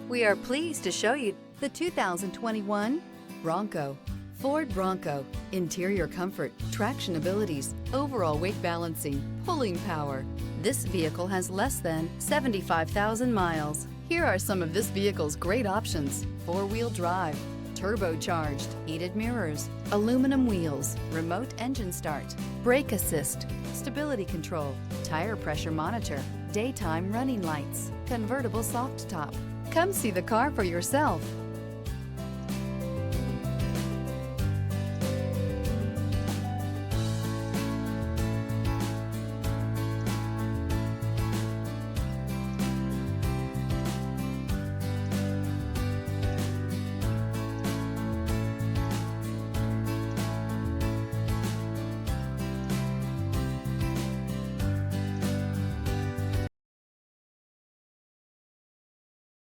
We are pleased to show you the 2021 Bronco. Ford Bronco. Interior comfort, traction abilities, overall weight balancing, pulling power. This vehicle has less than 75,000 miles. Here are some of this vehicle's great options: four-wheel drive, turbocharged, heated mirrors, aluminum wheels, remote engine start, brake assist, stability control, tire pressure monitor, daytime running lights, convertible soft top. Come see the car for yourself.